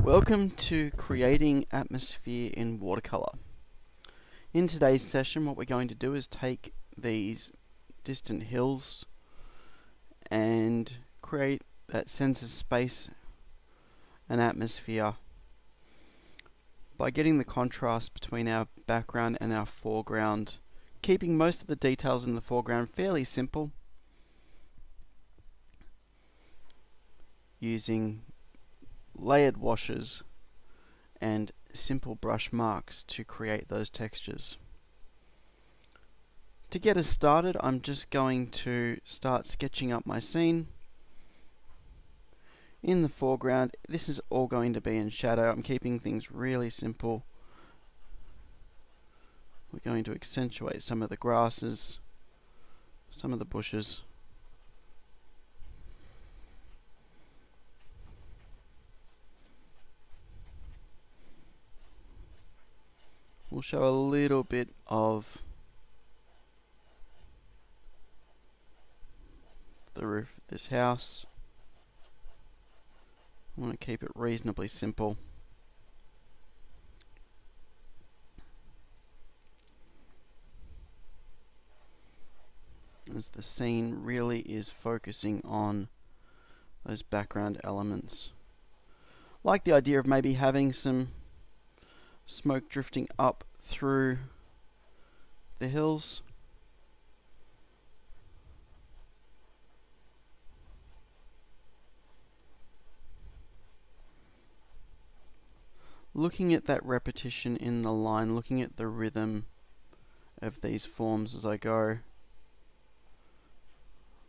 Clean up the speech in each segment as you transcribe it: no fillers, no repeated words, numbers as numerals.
Welcome to creating atmosphere in watercolour. In today's session, what we're going to do is take these distant hills and create that sense of space and atmosphere by getting the contrast between our background and our foreground, keeping most of the details in the foreground fairly simple, using layered washes and simple brush marks to create those textures. To get us started, I'm just going to start sketching up my scene. In the foreground, this is all going to be in shadow. I'm keeping things really simple. We're going to accentuate some of the grasses, some of the bushes. We'll show a little bit of the roof of this house. I want to keep it reasonably simple. As the scene really is focusing on those background elements. Like the idea of maybe having some smoke drifting up through the hills. Looking at that repetition in the line, looking at the rhythm of these forms as I go,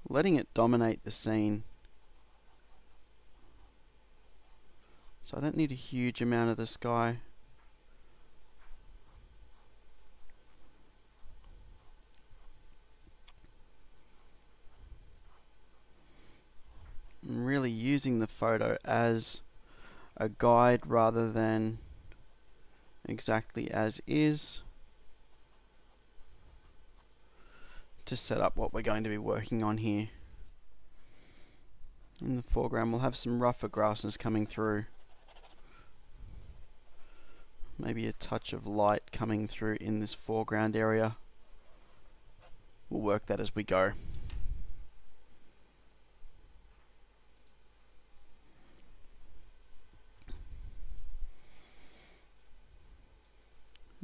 letting it dominate the scene. So I don't need a huge amount of the sky. I'm really using the photo as a guide rather than exactly as is to set up what we're going to be working on here. In the foreground we'll have some rougher grasses coming through, maybe a touch of light coming through in this foreground area. We'll work that as we go.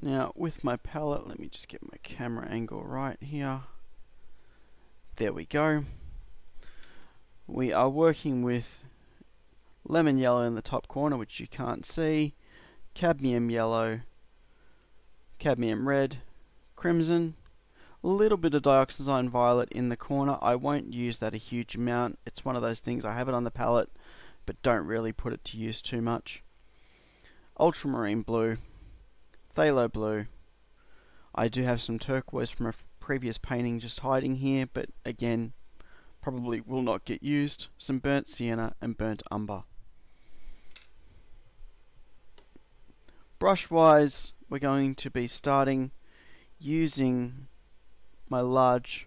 Now with my palette, let me just get my camera angle right here. There we go. We are working with lemon yellow in the top corner, which you can't see, cadmium yellow, cadmium red, crimson, a little bit of dioxazine violet in the corner. I won't use that a huge amount. It's one of those things, I have it on the palette, but don't really put it to use too much. Ultramarine blue, phthalo blue. I do have some turquoise from a previous painting just hiding here, but again, probably will not get used. Some burnt sienna and burnt umber. Brush wise, we're going to be starting using my large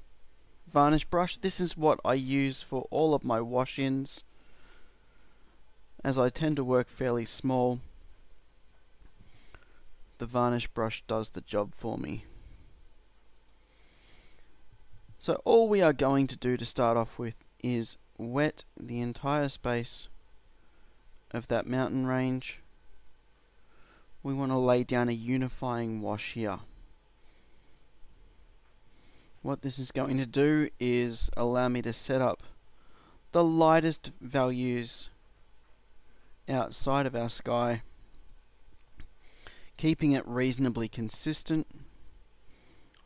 varnish brush. This is what I use for all of my wash-ins, as I tend to work fairly small. The varnish brush does the job for me. So all we are going to do to start off with is wet the entire space of that mountain range. We want to lay down a unifying wash here. What this is going to do is allow me to set up the lightest values outside of our sky, keeping it reasonably consistent.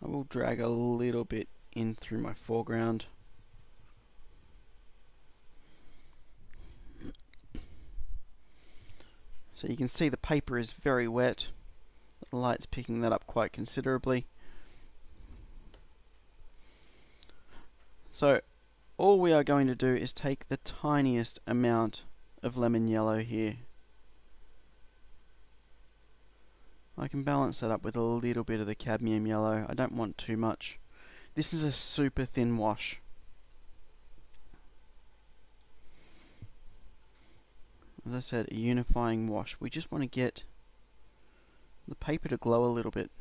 I will drag a little bit in through my foreground. So you can see the paper is very wet. The light's picking that up quite considerably. So all we are going to do is take the tiniest amount of lemon yellow here. I can balance that up with a little bit of the cadmium yellow. I don't want too much. This is a super thin wash. as I said, a unifying wash. We just want to get the paper to glow a little bit.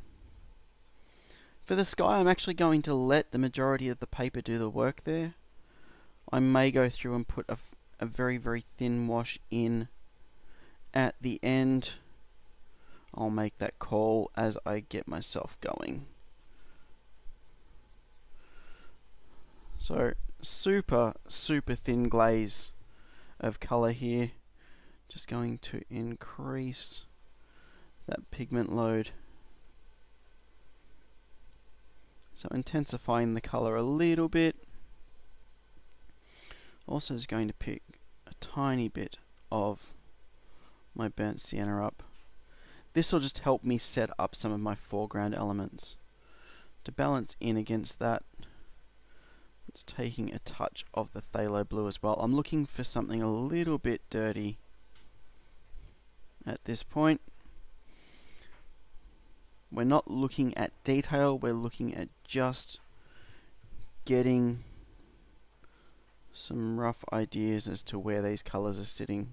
For the sky, I'm actually going to let the majority of the paper do the work there. I may go through and put a very, very thin wash in at the end. I'll make that call as I get myself going. So, super, super thin glaze of colour here. Just going to increase that pigment load. So intensifying the colour a little bit. Also is going to pick a tiny bit of my burnt sienna up. This will just help me set up some of my foreground elements. To balance in against that, it's taking a touch of the phthalo blue as well. I'm looking for something a little bit dirty at this point. We're not looking at detail, we're looking at just getting some rough ideas as to where these colours are sitting.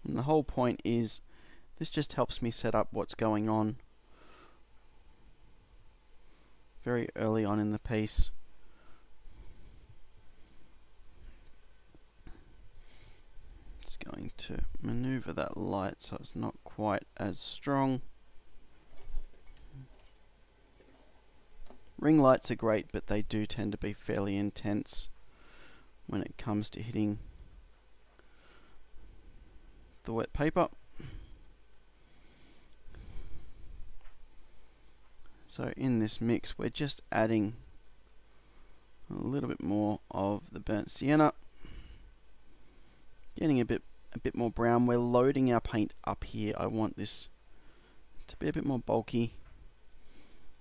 And the whole point is, this just helps me set up what's going on very early on in the piece. It's going to maneuver that light so it's not quite as strong. Ring lights are great, but they do tend to be fairly intense when it comes to hitting the wet paper. So in this mix, we're just adding a little bit more of the burnt sienna, getting a bit more brown. We're loading our paint up here. I want this to be a bit more bulky.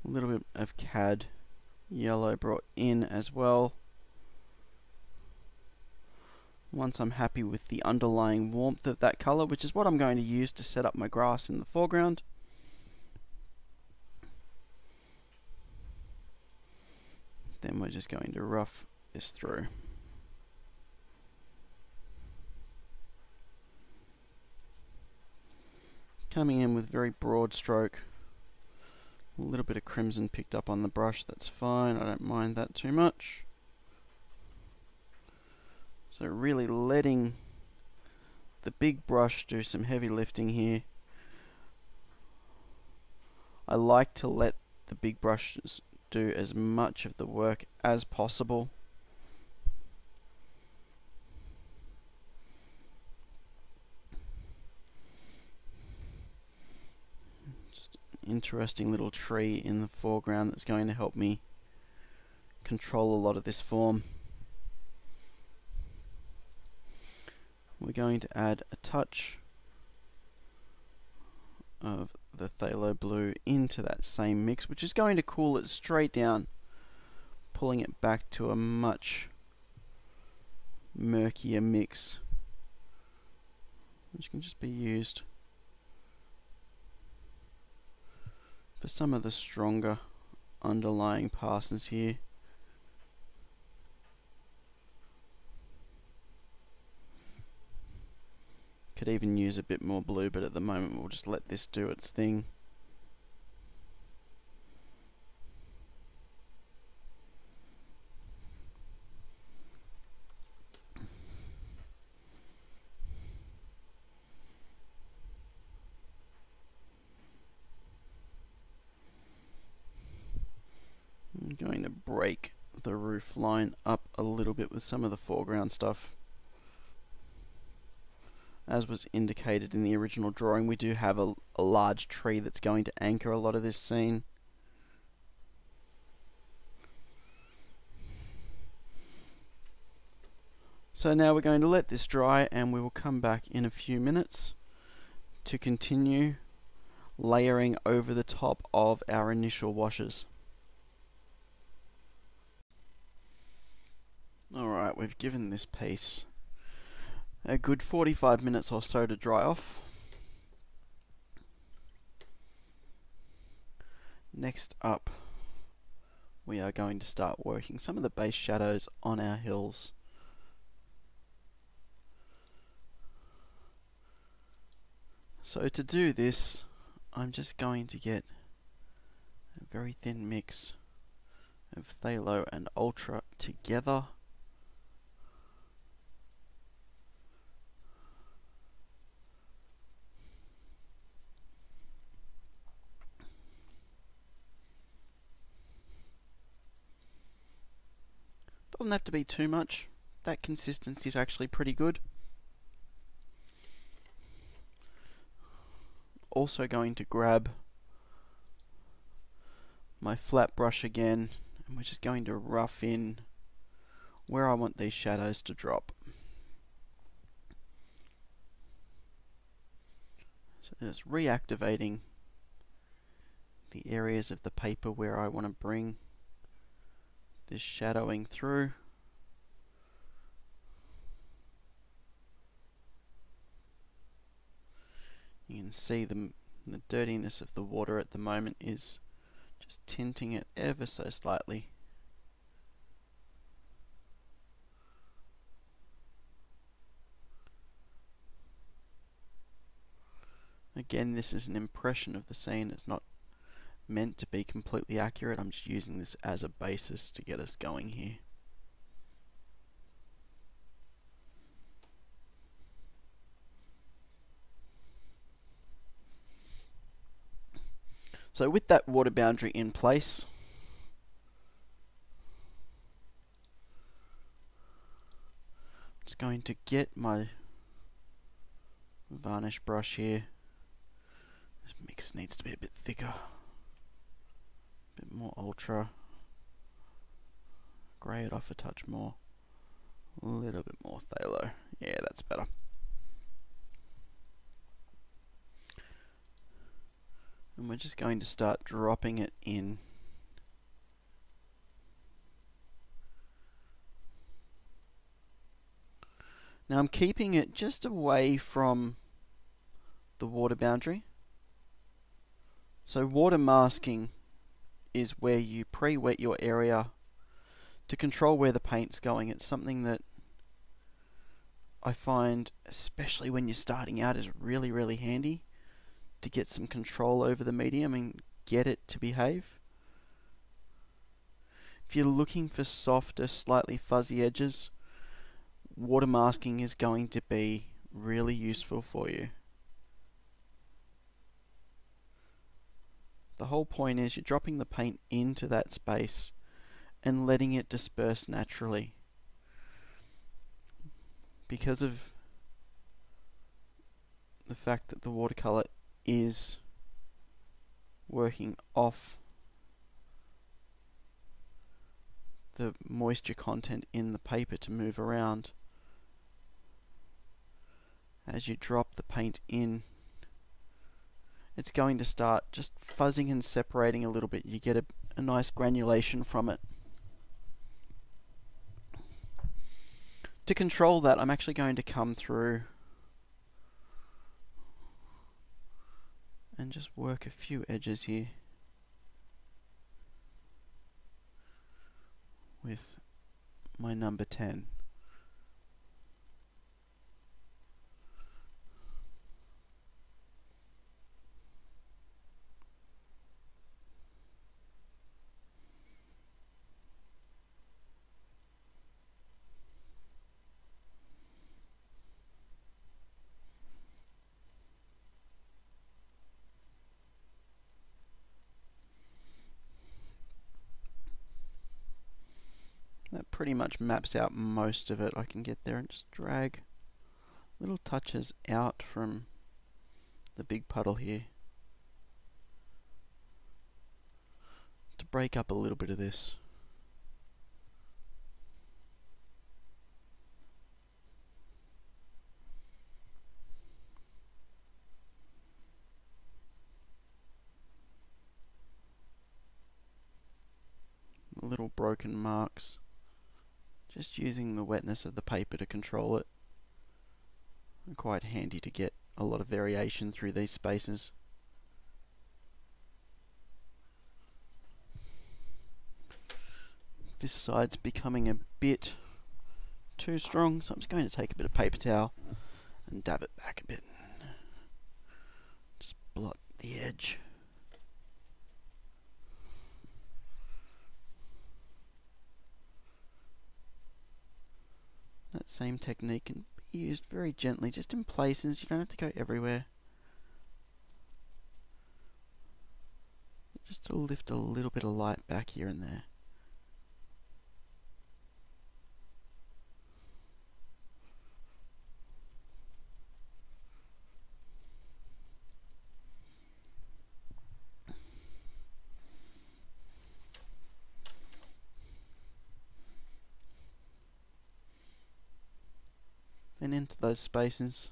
A little bit of cad yellow brought in as well. Once I'm happy with the underlying warmth of that color, which is what I'm going to use to set up my grass in the foreground, then we're just going to rough this through. Coming in with very broad stroke. A little bit of crimson picked up on the brush, that's fine, I don't mind that too much. So really letting the big brush do some heavy lifting here. I like to let the big brushes do as much of the work as possible. Just an interesting little tree in the foreground that's going to help me control a lot of this form. We're going to add a touch of the phthalo blue into that same mix, which is going to cool it straight down, pulling it back to a much murkier mix, which can just be used for some of the stronger underlying passes here. Could even use a bit more blue, but at the moment we'll just let this do its thing. I'm going to break the roof line up a little bit with some of the foreground stuff. As was indicated in the original drawing, we do have a large tree that's going to anchor a lot of this scene. So now we're going to let this dry, and we will come back in a few minutes to continue layering over the top of our initial washes. Alright, we've given this piece a good 45 minutes or so to dry off. Next up, we are going to start working some of the base shadows on our hills. So to do this, I'm just going to get a very thin mix of phthalo and ultra together. Doesn't have to be too much. That consistency is actually pretty good. Also going to grab my flat brush again, and we're just going to rough in where I want these shadows to drop. So just reactivating the areas of the paper where I want to bring this shadowing through. You can see the dirtiness of the water at the moment is just tinting it ever so slightly. Again, this is an impression of the scene. It's not meant to be completely accurate. I'm just using this as a basis to get us going here. So with that water boundary in place, I'm just going to get my varnish brush here. This mix needs to be a bit thicker, a bit more ultra, grey it off a touch more, a little bit more phthalo. Yeah, that's better. And we're just going to start dropping it in. Now I'm keeping it just away from the water boundary. So water masking is where you pre-wet your area to control where the paint's going. It's something that I find, especially when you're starting out, is really, really handy to get some control over the medium and get it to behave. If you're looking for softer, slightly fuzzy edges, water masking is going to be really useful for you. The whole point is you're dropping the paint into that space and letting it disperse naturally. Because of the fact that the watercolour is working off the moisture content in the paper to move around, as you drop the paint in, it's going to start just fuzzing and separating a little bit. You get a nice granulation from it. To control that, I'm actually going to come through and just work a few edges here with my number 10. That pretty much maps out most of it. I can get there and just drag little touches out from the big puddle here to break up a little bit of this. Little broken marks. Just using the wetness of the paper to control it. Quite handy to get a lot of variation through these spaces. This side's becoming a bit too strong, so I'm just going to take a bit of paper towel and dab it back a bit. Just blot the edge. That same technique can be used very gently, just in places. You don't have to go everywhere. Just to lift a little bit of light back here and there. Then into those spaces,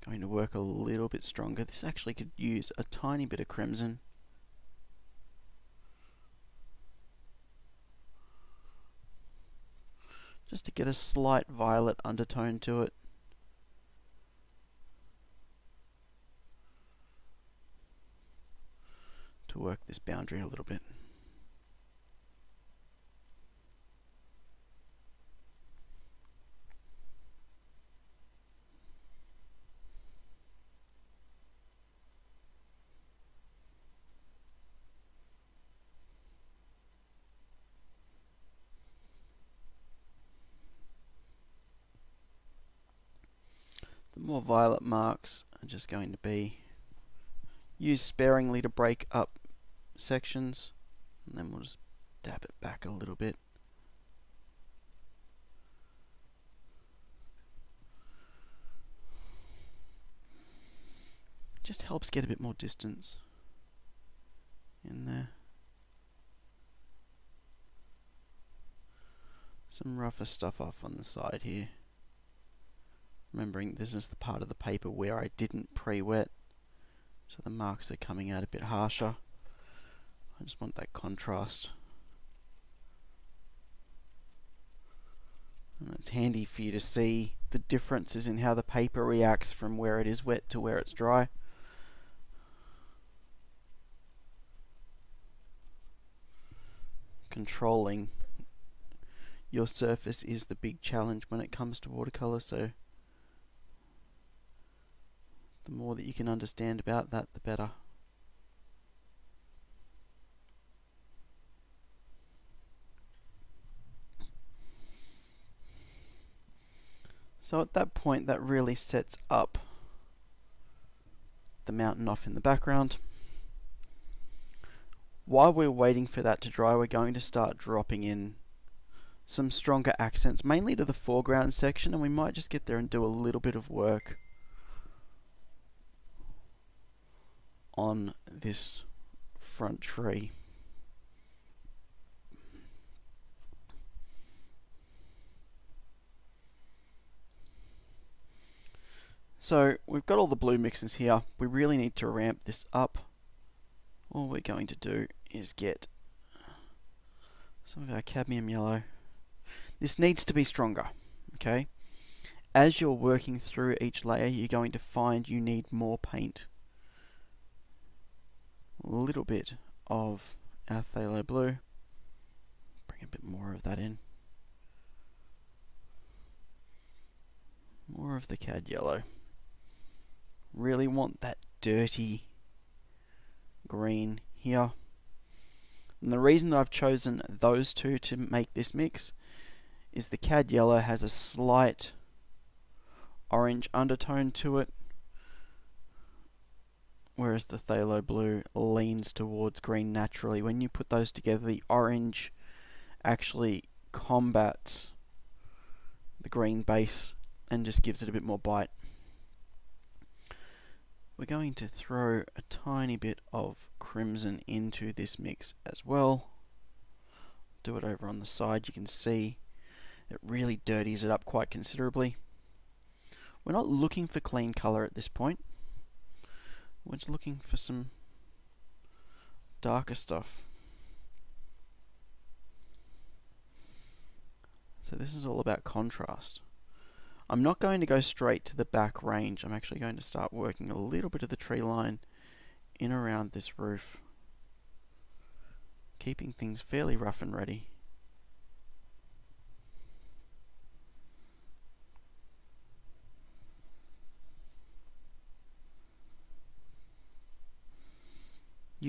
I'm going to work a little bit stronger. This actually could use a tiny bit of crimson. Just to get a slight violet undertone to it. To work this boundary a little bit. The more violet marks are just going to be used sparingly to break up sections, and then we'll just dab it back a little bit. Just helps get a bit more distance in there. Some rougher stuff off on the side here. Remembering this is the part of the paper where I didn't pre-wet, so the marks are coming out a bit harsher. I just want that contrast. And it's handy for you to see the differences in how the paper reacts from where it is wet to where it's dry. Controlling your surface is the big challenge when it comes to watercolour, so the more that you can understand about that, the better. So at that point, that really sets up the mountain off in the background. While we're waiting for that to dry, we're going to start dropping in some stronger accents, mainly to the foreground section, and we might just get there and do a little bit of work on this front tree. So we've got all the blue mixes here. We really need to ramp this up. All we're going to do is get some of our cadmium yellow. This needs to be stronger, okay? As you're working through each layer, you're going to find you need more paint. A little bit of our phthalo blue. Bring a bit more of that in. More of the cad yellow. Really want that dirty green here. And the reason that I've chosen those two to make this mix is the cad yellow has a slight orange undertone to it, whereas the phthalo blue leans towards green naturally. When you put those together, the orange actually combats the green base and just gives it a bit more bite. We're going to throw a tiny bit of crimson into this mix as well. Do it over on the side. You can see it really dirties it up quite considerably. We're not looking for clean colour at this point. We're just looking for some darker stuff. So this is all about contrast. I'm not going to go straight to the back range. I'm actually going to start working a little bit of the tree line in around this roof, keeping things fairly rough and ready.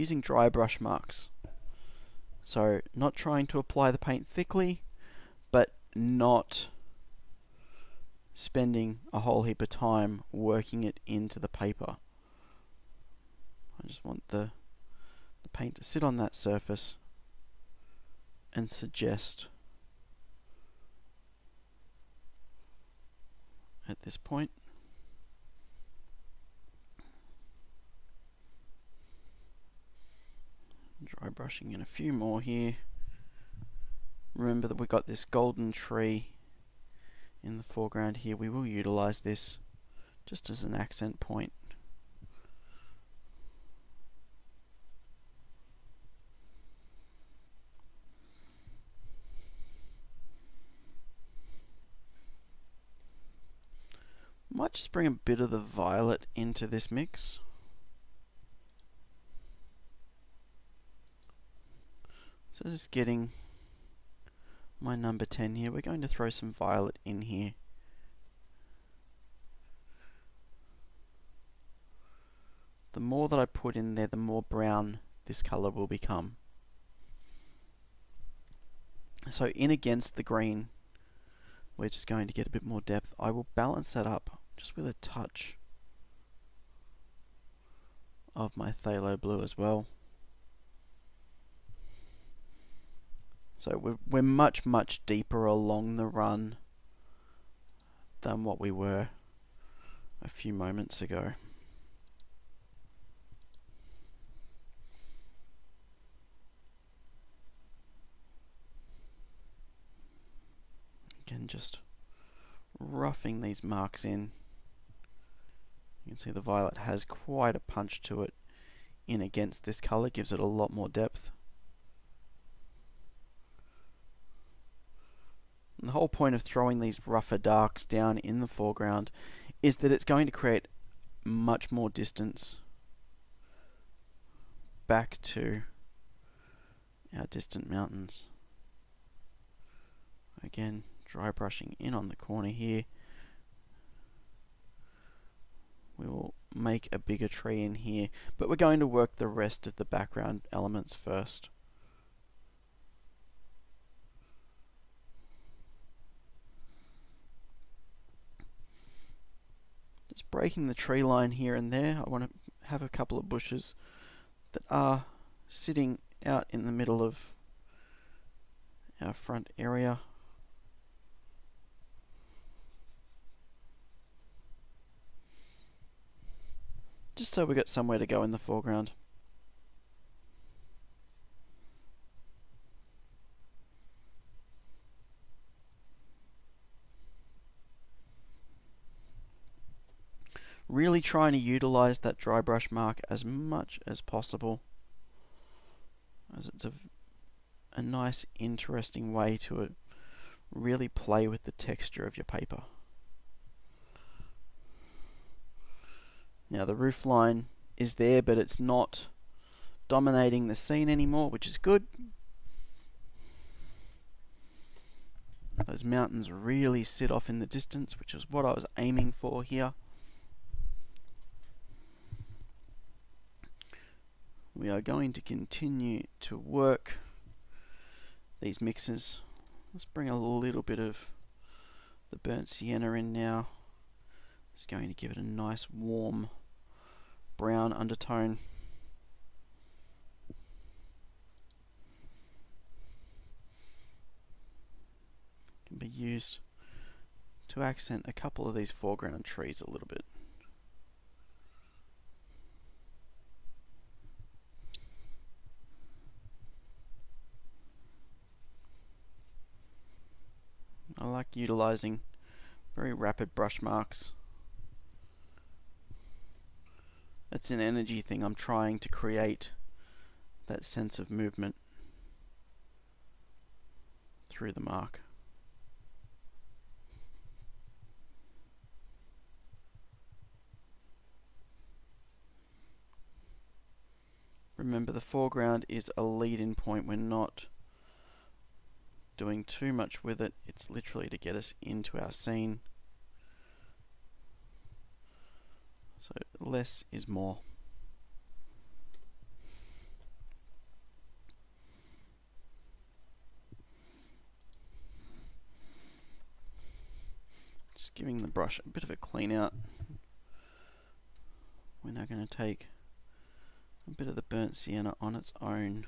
using dry brush marks. So not trying to apply the paint thickly, but not spending a whole heap of time working it into the paper. I just want the paint to sit on that surface and suggest at this point. Dry brushing in a few more here. Remember that we've got this golden tree in the foreground here. We will utilize this just as an accent point. Might just bring a bit of the violet into this mix. So just getting my number 10 here. We're going to throw some violet in here. The more that I put in there, the more brown this colour will become. So in against the green, we're just going to get a bit more depth. I will balance that up just with a touch of my phthalo blue as well. So we're much deeper along the run than what we were a few moments ago. Again, just roughing these marks in. You can see the violet has quite a punch to it in against this colour, gives it a lot more depth. And the whole point of throwing these rougher darks down in the foreground is that it's going to create much more distance back to our distant mountains. Again, dry brushing in on the corner here. We will make a bigger tree in here, but we're going to work the rest of the background elements first. Just breaking the tree line here and there. I want to have a couple of bushes that are sitting out in the middle of our front area. Just so we got somewhere to go in the foreground. Really trying to utilize that dry brush mark as much as possible, as it's a nice interesting way to really play with the texture of your paper. Now the roof line is there, but it's not dominating the scene anymore, which is good. Those mountains really sit off in the distance, which is what I was aiming for here. We are going to continue to work these mixes. Let's bring a little bit of the burnt sienna in now. It's going to give it a nice warm brown undertone. Can be used to accent a couple of these foreground trees a little bit. I like utilizing very rapid brush marks. It's an energy thing. I'm trying to create that sense of movement through the mark. Remember, the foreground is a lead-in point. We're not doing too much with it. It's literally to get us into our scene. So less is more. Just giving the brush a bit of a clean out. We're now going to take a bit of the burnt sienna on its own.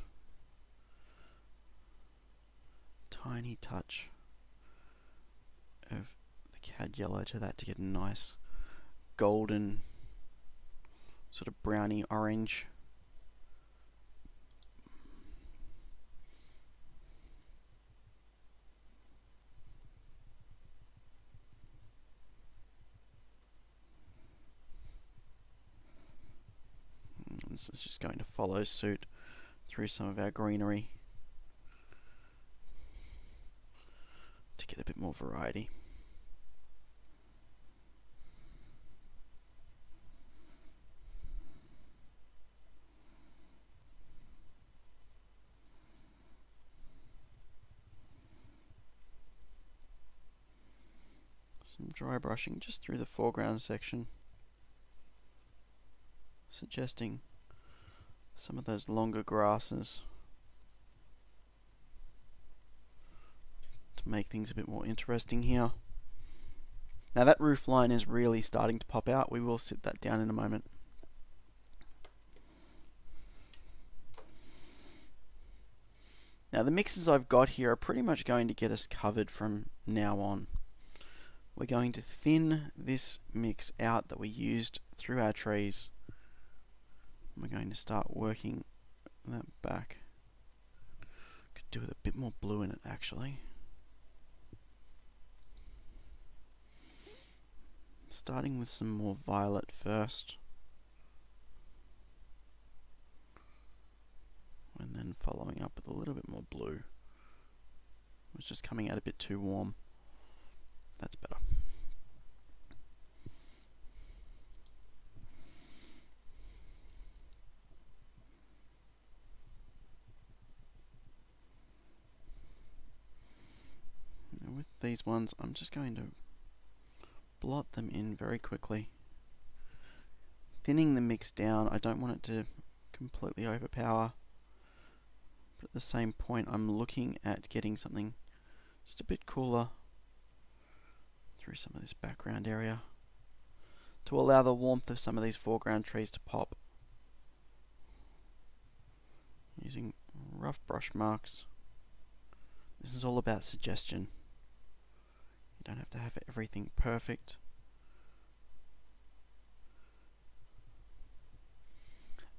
Tiny touch of the cad yellow to that to get a nice golden sort of browny orange. This is just going to follow suit through some of our greenery to get a bit more variety. Some dry brushing just through the foreground section, suggesting some of those longer grasses to make things a bit more interesting here. Now that roof line is really starting to pop out. We will sit that down in a moment. Now the mixes I've got here are pretty much going to get us covered from now on. We're going to thin this mix out that we used through our trees. We're going to start working that back. Could do with a bit more blue in it actually. Starting with some more violet first. And then following up with a little bit more blue. It was just coming out a bit too warm. That's better. With these ones, I'm just going to blot them in very quickly. Thinning the mix down, I don't want it to completely overpower. But at the same point, I'm looking at getting something just a bit cooler through some of this background area to allow the warmth of some of these foreground trees to pop. Using rough brush marks. This is all about suggestion. You don't have to have everything perfect.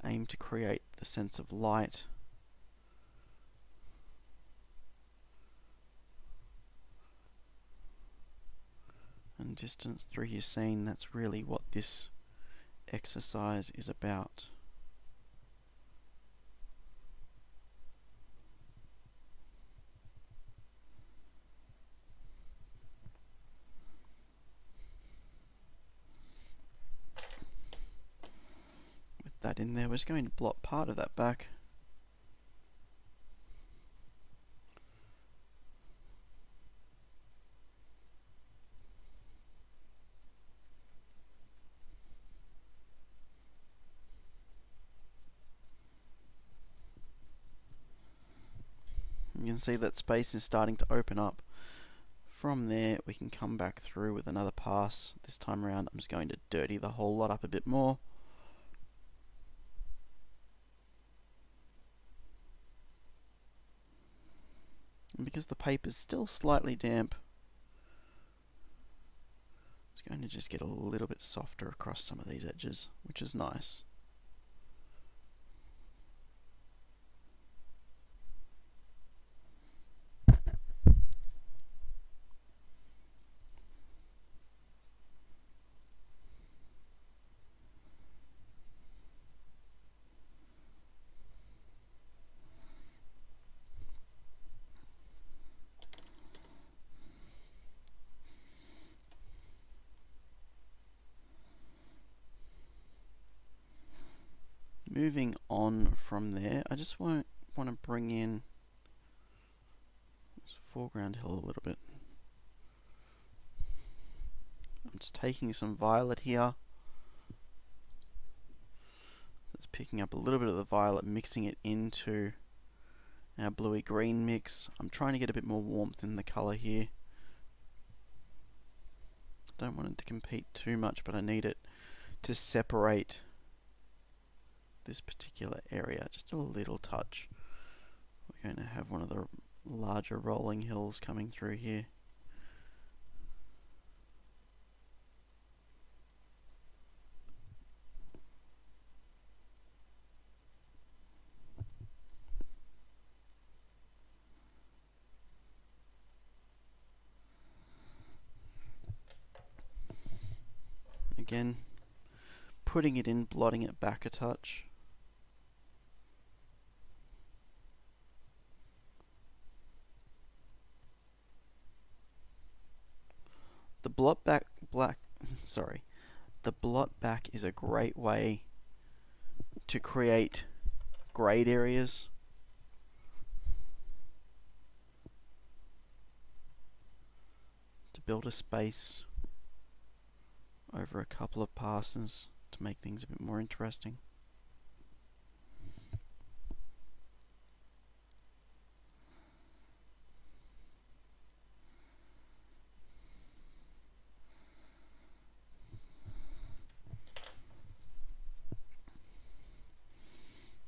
Aim to create the sense of light. And distance through your scene. That's really what this exercise is about. That in there, we're just going to blot part of that back. You can see that space is starting to open up. From there we can come back through with another pass. This time around I'm just going to dirty the whole lot up a bit more. And because the paper is still slightly damp, it's going to just get a little bit softer across some of these edges, which is nice. Moving on from there, I just want to bring in this foreground hill a little bit. I'm just taking some violet here. Just picking up a little bit of the violet, mixing it into our bluey green mix. I'm trying to get a bit more warmth in the colour here. Don't want it to compete too much, but I need it to separate this particular area just a little touch. We're going to have one of the larger rolling hills coming through here. Again, putting it in, blotting it back a touch. The blot back is a great way to create grade areas. To build a space over a couple of passes to make things a bit more interesting.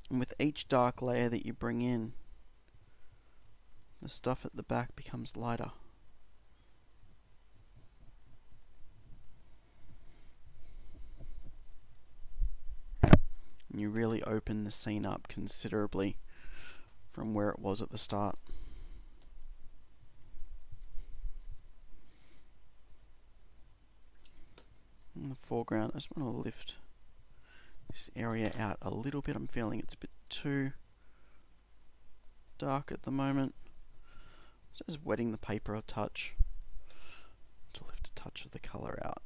And with each dark layer that you bring in, the stuff at the back becomes lighter. And you really open the scene up considerably from where it was at the start. In the foreground, I just want to lift this area out a little bit. I'm feeling it's a bit too dark at the moment. So just wetting the paper a touch to lift a touch of the colour out.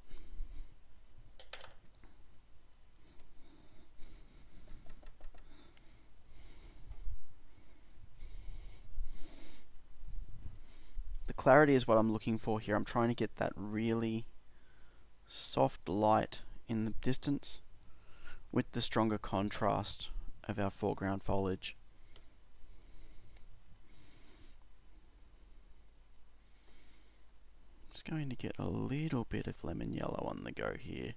The clarity is what I'm looking for here. I'm trying to get that really soft light in the distance with the stronger contrast of our foreground foliage. Just going to get a little bit of lemon yellow on the go here,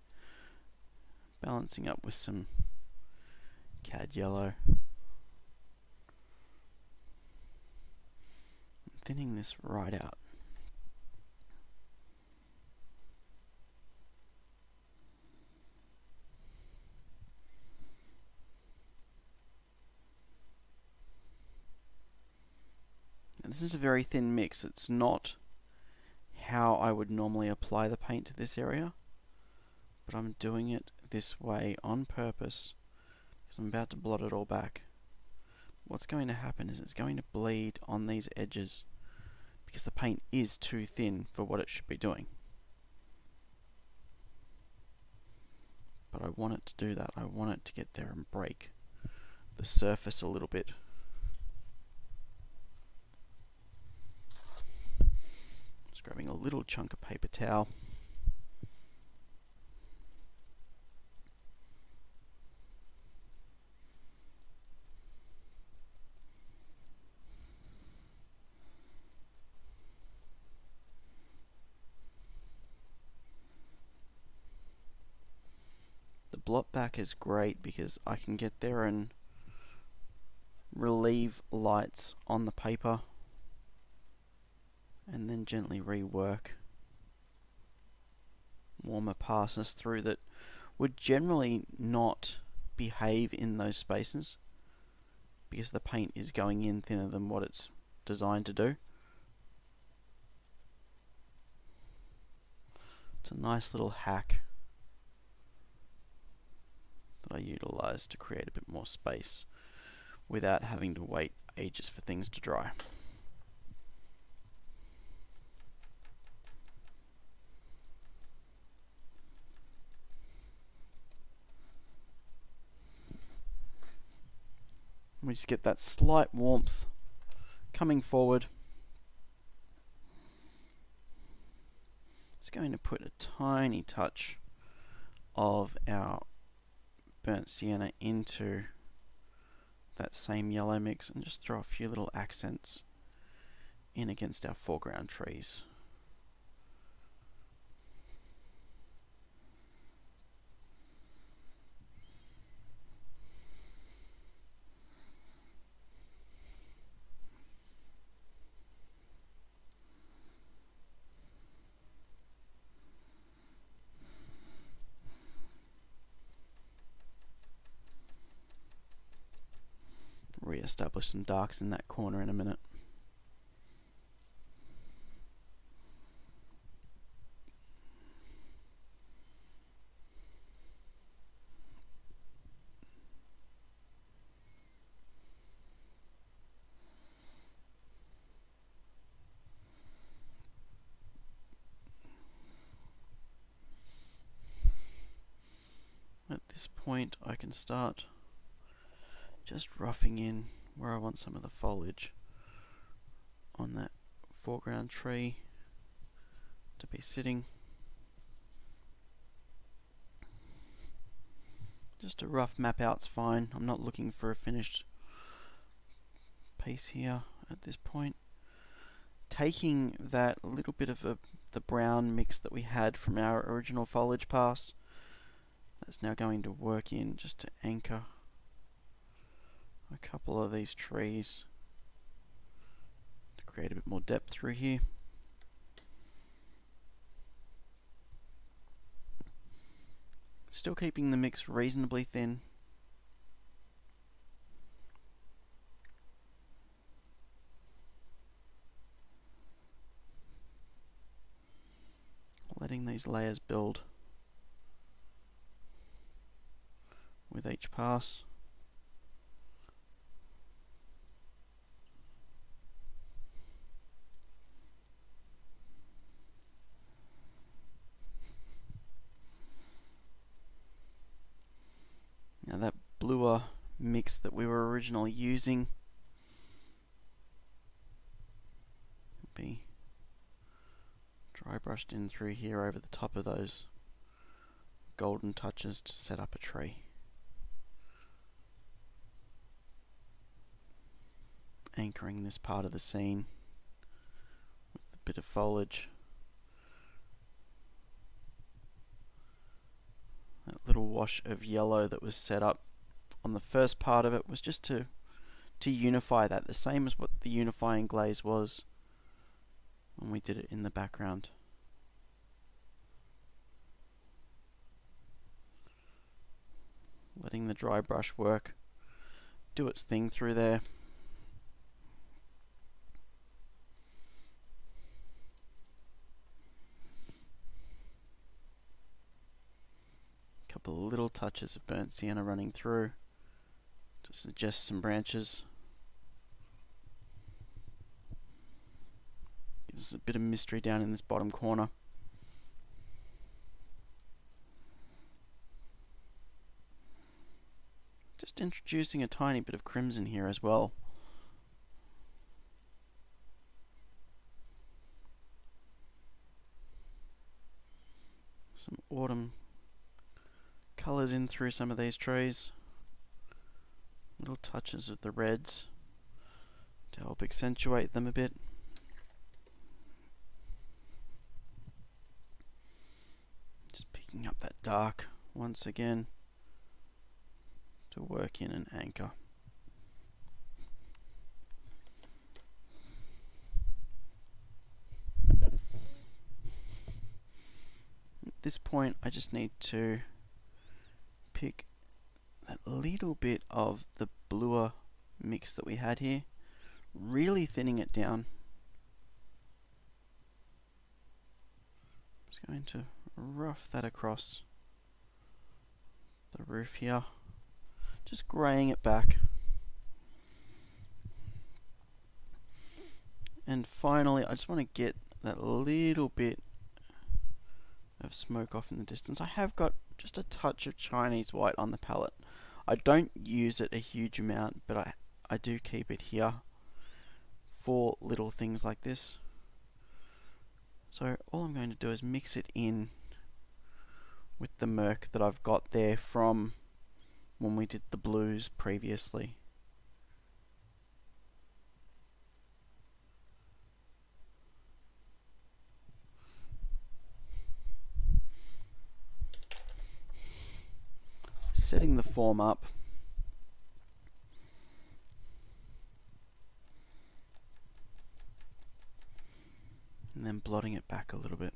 balancing up with some cad yellow. Thinning this right out. And this is a very thin mix. It's not how I would normally apply the paint to this area, but I'm doing it this way on purpose because I'm about to blot it all back. What's going to happen is it's going to bleed on these edges because the paint is too thin for what it should be doing. But I want it to do that. I want it to get there and break the surface a little bit. Just grabbing a little chunk of paper towel. Blot back is great because I can get there and relieve lights on the paper and then gently rework warmer passes through that would generally not behave in those spaces because the paint is going in thinner than what it's designed to do. It's a nice little hack that I utilize to create a bit more space without having to wait ages for things to dry. We just get that slight warmth coming forward. Just going to put a tiny touch of our burnt sienna into that same yellow mix and just throw a few little accents in against our foreground trees. establish some darks in that corner in a minute. At this point I can start just roughing in where I want some of the foliage on that foreground tree to be sitting. Just a rough map out's fine. I'm not looking for a finished piece here at this point. Taking that little bit of the brown mix that we had from our original foliage pass, that's now going to work in just to anchor a couple of these trees to create a bit more depth through here. Still keeping the mix reasonably thin. Letting these layers build with each pass. Now that bluer mix that we were originally using will be dry brushed in through here over the top of those golden touches to set up a tree. Anchoring this part of the scene with a bit of foliage. That little wash of yellow that was set up on the first part of it was just to unify that, the same as what the unifying glaze was when we did it in the background. Letting the dry brush work do its thing through there. Couple of little touches of burnt sienna running through to suggest some branches. Gives us a bit of mystery down in this bottom corner. Just introducing a tiny bit of crimson here as well. Some autumn colours in through some of these trees. Little touches of the reds to help accentuate them a bit. Just picking up that dark once again to work in an anchor. At this point I just need to pick that little bit of the bluer mix that we had here, really thinning it down. Just going to rough that across the roof here, just greying it back. And finally I just want to get that little bit of smoke off in the distance. I have got just a touch of Chinese white on the palette. I don't use it a huge amount, but I do keep it here for little things like this. So all I'm going to do is mix it in with the murk that I've got there from when we did the blues previously. Setting the form up. And then blotting it back a little bit.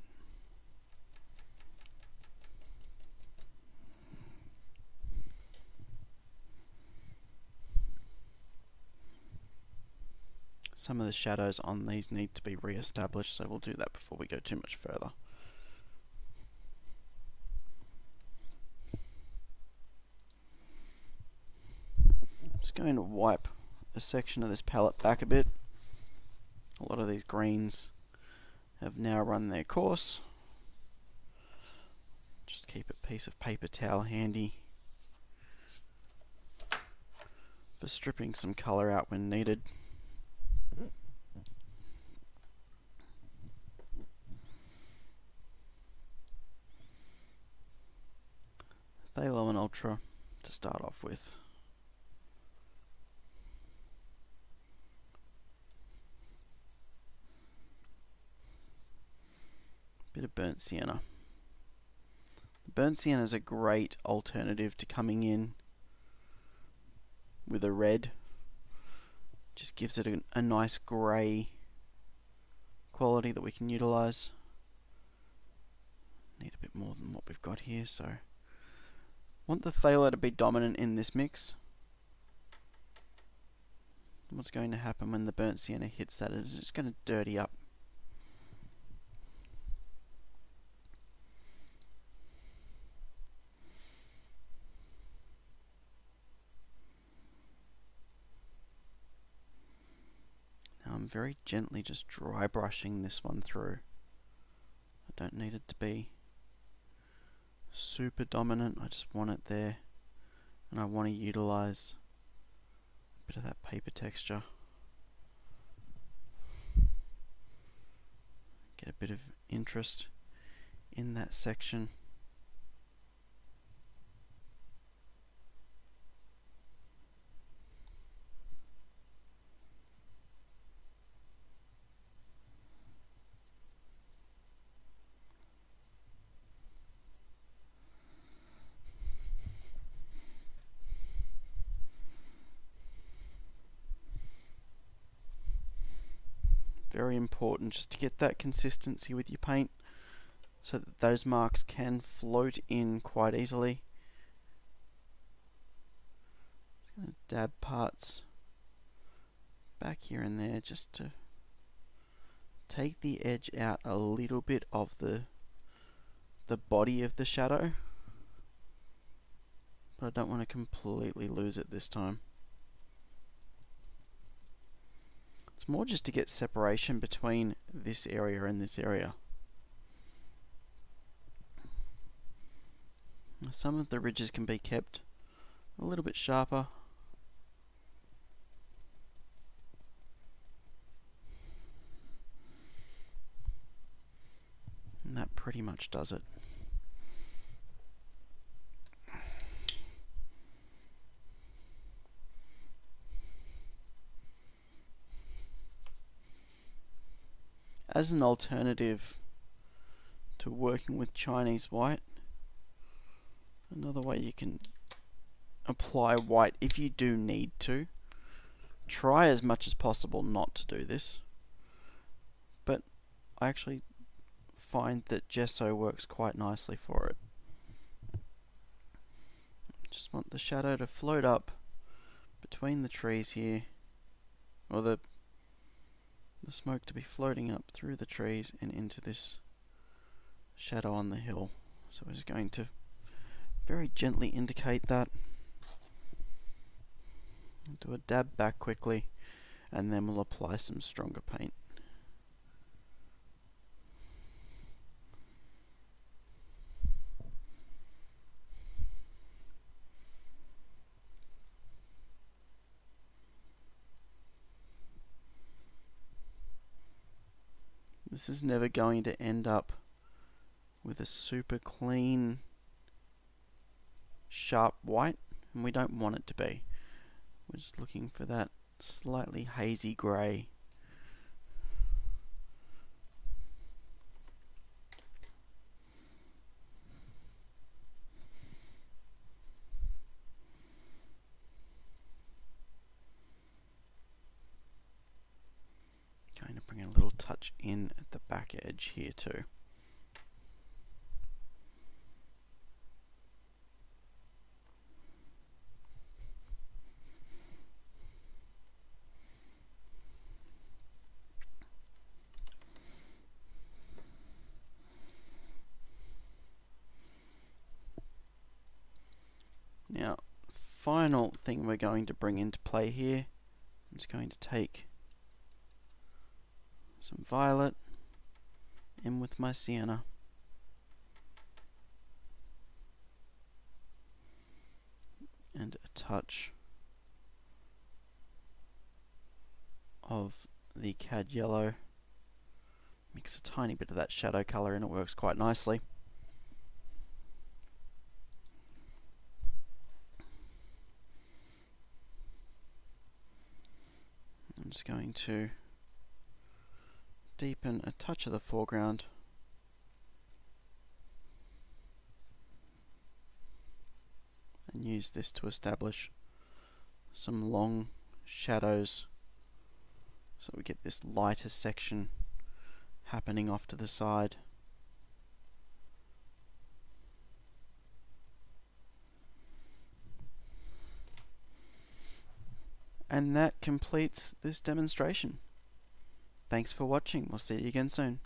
some of the shadows on these need to be re-established, so we'll do that before we go too much further. I'm just going to wipe a section of this palette back a bit. A lot of these greens have now run their course. Just keep a piece of paper towel handy for stripping some colour out when needed. Phthalo and Ultra to start off with. Bit of burnt sienna. Burnt sienna is a great alternative to coming in with a red. Just gives it a nice grey quality that we can utilise. Need a bit more than what we've got here, so want the phthalo to be dominant in this mix. What's going to happen when the burnt sienna hits that is it's going to dirty up. Now I'm very gently just dry brushing this one through. I don't need it to be super dominant, I just want it there, and I want to utilise a bit of that paper texture. Get a bit of interest in that section. Very important just to get that consistency with your paint so that those marks can float in quite easily. Just going to dab parts back here and there just to take the edge out a little bit of the body of the shadow, but I don't want to completely lose it this time. It's more just to get separation between this area and this area. Some of the ridges can be kept a little bit sharper. And that pretty much does it. As an alternative to working with Chinese white, another way you can apply white if you do need to, try as much as possible not to do this, but I actually find that gesso works quite nicely for it. Just want the shadow to float up between the trees here, or the smoke to be floating up through the trees and into this shadow on the hill. So we're just going to very gently indicate that. Do a dab back quickly, and then we'll apply some stronger paint. This is never going to end up with a super clean, sharp white, and we don't want it to be. We're just looking for that slightly hazy grey. Going to bring a little touch in at the back edge here too. final thing we're going to bring into play here, I'm just going to take some violet in with my sienna. And a touch of the cad yellow. Mix a tiny bit of that shadow colour and it works quite nicely. I'm just going to deepen a touch of the foreground and use this to establish some long shadows so we get this lighter section happening off to the side. And that completes this demonstration. Thanks for watching. We'll see you again soon.